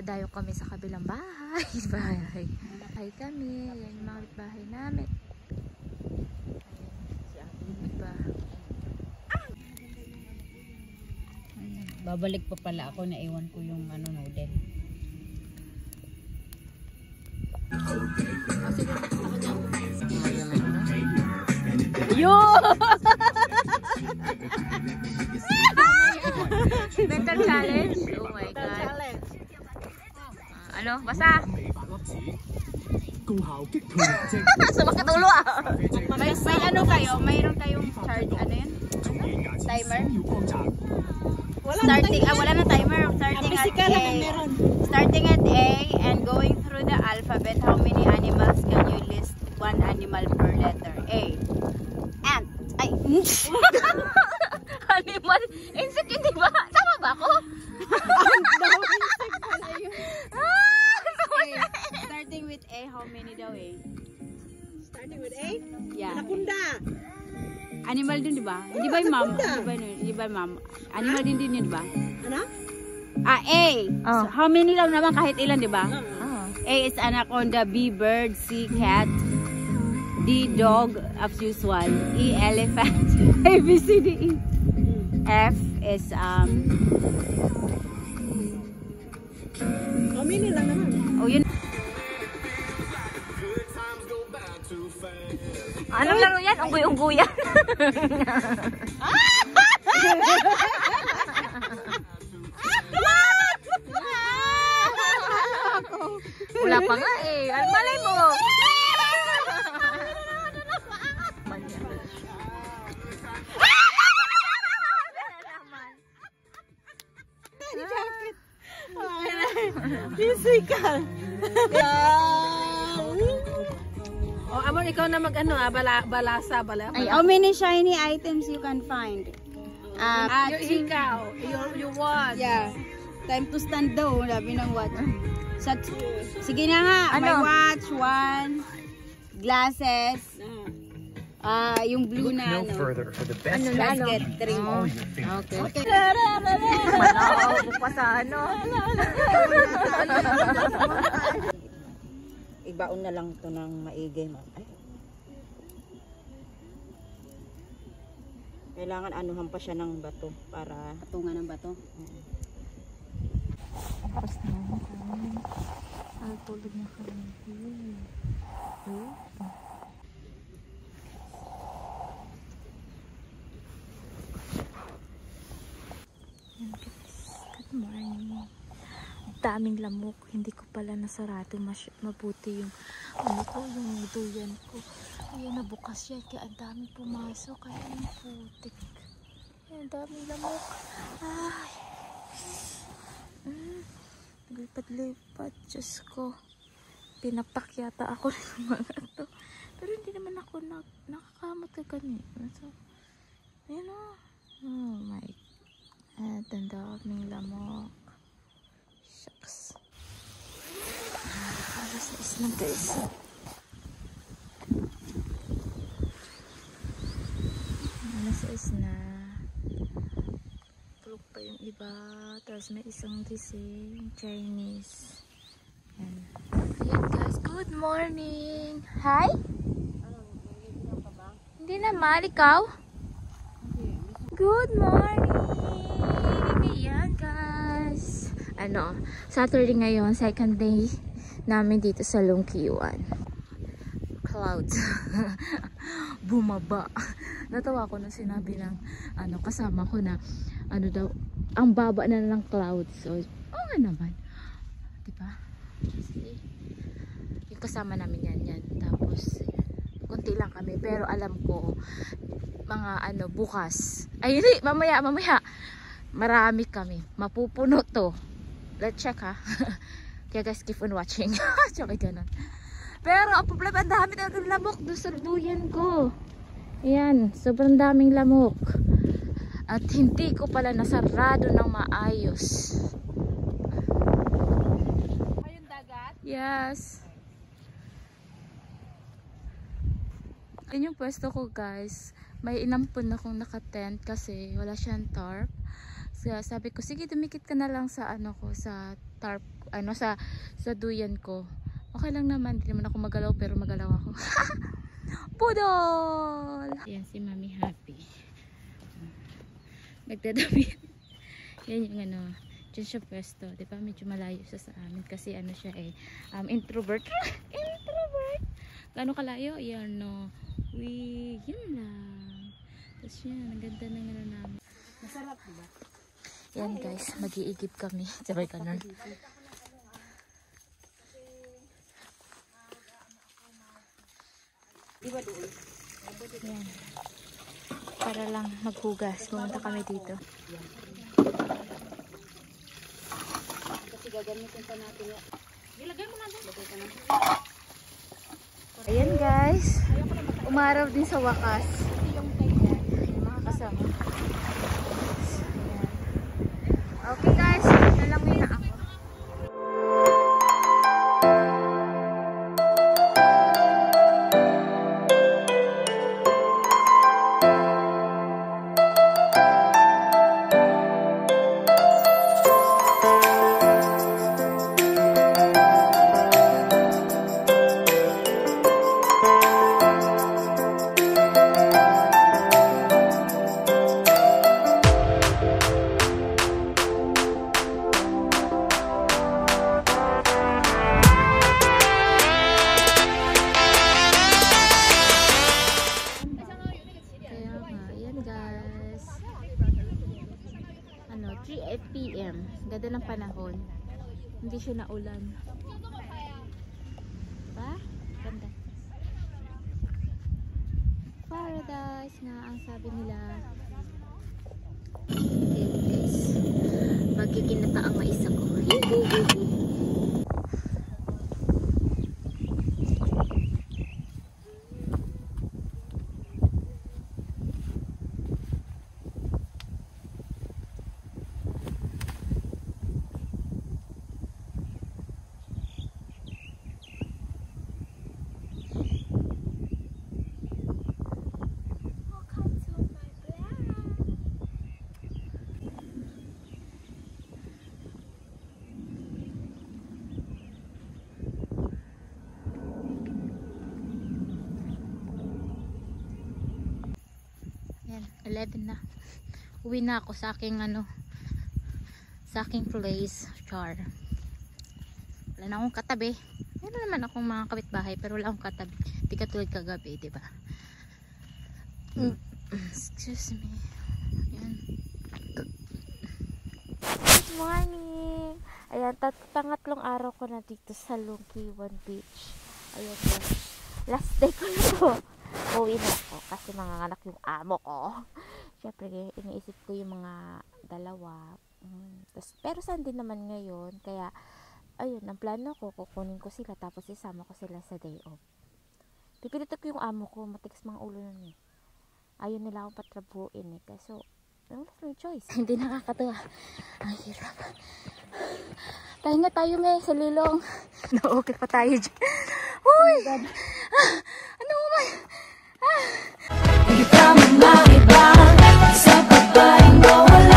Dadayo kami sa kabilang bahay. Bahay kami. Yan yung mga bahay namin. Diba? Babalik pa pala ako, naiwan ko yung ano, noodle. Yun! Mental challenge? Oh my God. Ano? Basa? Sumakit ulo ah! May ano kayo? Mayroon kayong charge, ano yun? Timer? Starting, wala na timer. Starting at A and going through the alphabet, how many animals can you list? One animal per letter. A. Ant. Ay. Animal? Insect yun, diba? Tama ba ako? Starting with A, how many daw eh? Starting with A? Yeah. Nakunda. Animal din, di ba? Di ba yung mom? Di ba yung mom? Animal din yun, di ba? Ano? A. Oh. So, how many lang naman kahit ilan, di ba? Oh. A is anaconda, B bird, C cat, D dog as usual, E elephant, A B C D E. F is How many lang naman? oh yun. Anong laro yan? Unggoy-unggoyan. Wala pa nga eh. Ano malay mo? Physical. Oh, Amon, ikaw na mag-ano balasa. Ay, how many shiny items you can find? Ikaw, you want. Yeah. Time to stand daw, labi ng watch. Sige na nga, Ano? may watch, one, glasses, yung blue na ano. Ano na ano? Basket, three. Okay. Manao ko pa sa ano. Ibaon na lang to ng maigay, ma'am. Kailangan anuhan pa siya ng bato para patungan ng bato. Tapos na kami. Tulog na kami. Good morning. Daming lamok. Hindi ko pala nasarado mabuti yung ano ko, yung duyan ko. Ayan, nabukas yan. Kaya ang daming pumasok. Kaya ang putik. Ayan, daming lamok. Ay. Lipat-lipat. Diyos ko. Pinapak yata ako ng mga to. Pero hindi naman ako nakakamot ka ganito. So, ayan o. Oh my God. Ang daming lamok. Shucks. Alas na is lang guys. Alas is na. Tulog pa yung iba. Tapos may isang gising. Chinese. Ayan. Ayan guys. Good morning. Hi? Hindi naman. Ikaw? Good morning. Ayan guys. Ano, Saturday ngayon, second day namin dito sa Lungkiwan. Clouds. Bumaba. Natawa ko nung sinabi ng ano, kasama ko na ano daw, ang baba na ng clouds. So, oo nga naman. Diba? Yung kasama namin yan. Tapos, konti lang kami. Pero alam ko, mga ano, bukas. Ay, hindi, mamaya. Marami kami. Mapupuno to. Let's check ha. Kaya guys, keep on watching. Tsaka ganun. Pero ang problema, ang dami talagang lamok doon sa duyan ko. Ayan, sobrang daming lamok. At hindi ko pala nasarado ng maayos. Ayun dagat? Yes. Ayun yung pwesto ko guys. May inampun akong nakatent kasi wala siyang tarp. Sabi ko, sige, dumikit ka na lang sa ano ko, sa tarp, ano, sa duyan ko. Okay lang naman, hindi naman ako magalaw, pero magalaw ako. Pudol! Yan si Mami Happy. Nagdadami. Yan yung ano, dyan siya pwesto. Diba? Medyo malayo siya sa amin kasi ano siya eh, introvert. Introvert! Gano'ng kalayo? Yan no. Yan lang. Tapos yan, ang ganda ng ano namin. Masarap, diba? Yan guys, mag-iigib kami. Sabay ka na. Yan. Para lang maghugas. Pumunta kami dito. Kasi gagamitin pa natin yan. Ilagay mo na doon. Ayan guys. Umaraw din sa wakas. Yung mga kasama. Ayan. Okay guys, nalangoy na ako. Guys, ano, 3 PM. Ganda ng panahon. Hindi siya naulan. Diba? Ganda. Paradise nga ang sabi nila. Ayan guys. Pagkikinata ang mais ako. Yan, 11 na. Uwi na ako sa aking ano, sa aking place, char. Wala na akong katabi. Meron naman akong mga kapitbahay pero wala akong katabi. Di katulad kagabi, di ba? Excuse me. Yan. Good morning. Ayan, pangatlong araw ko na dito sa Lungkiwan Beach. Ayan guys. Last day ko na to. Uwi na ako kasi manganganak yung amo ko. Siyempre, iniisip ko yung mga dalawa. Pero Sunday naman ngayon. Kaya, ayun, ang plano ko, kukunin ko sila tapos isama ko sila sa day off. Pipilitan ko yung amo ko. Matigas mga ulo nun eh. Ayun nila akong patrabuin eh. Kaso, wala may choice. Hindi nakakatawa. Ang hirap. Pahinga tayo may sa lilong. Na-okay pa tayo dyan. Uy! Ano man? Ikaw man lang iba sa pagbaling mo wala.